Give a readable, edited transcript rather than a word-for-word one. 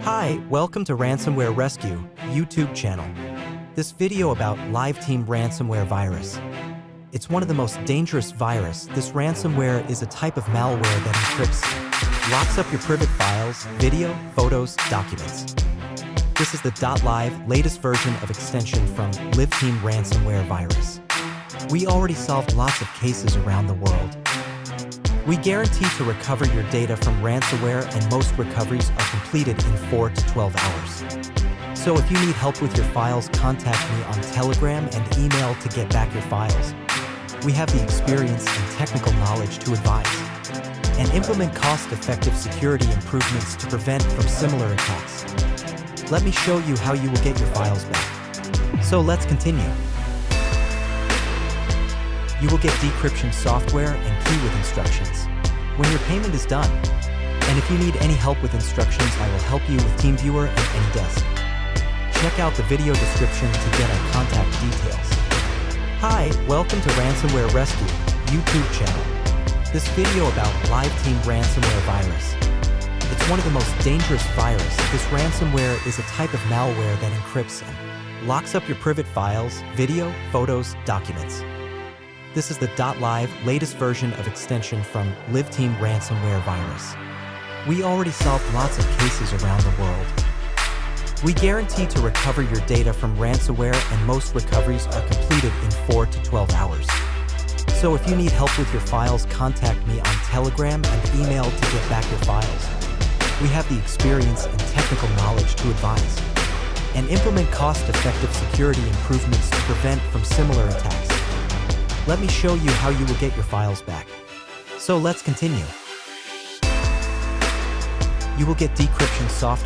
Hi, welcome to Ransomware Rescue YouTube channel. This video about Live Team ransomware virus. It's one of the most dangerous virus. This ransomware is a type of malware that encrypts, locks up your private files, video, photos, documents. This is the .live latest version of extension from Live Team ransomware virus. We already solved lots of cases around the world. We guarantee to recover your data from ransomware, and most recoveries are completed in 4 to 12 hours. So if you need help with your files, contact me on Telegram and email to get back your files. We have the experience and technical knowledge to advise and implement cost-effective security improvements to prevent from similar attacks. Let me show you how you will get your files back. So let's continue. You will get decryption software and key with instructions when your payment is done. And if you need any help with instructions, I will help you with TeamViewer and AnyDesk. Check out the video description to get our contact details. Hi, welcome to Ransomware Rescue YouTube channel. This video about Live Team ransomware virus. It's one of the most dangerous virus. This ransomware is a type of malware that encrypts and locks up your private files, video, photos, documents. This is the .live latest version of extension from Live Team ransomware virus. We already solved lots of cases around the world. We guarantee to recover your data from ransomware, and most recoveries are completed in 4 to 12 hours. So if you need help with your files, contact me on Telegram and email to get back your files. We have the experience and technical knowledge to advise and implement cost-effective security improvements to prevent from similar attacks. Let me show you how you will get your files back. So let's continue. You will get decryption software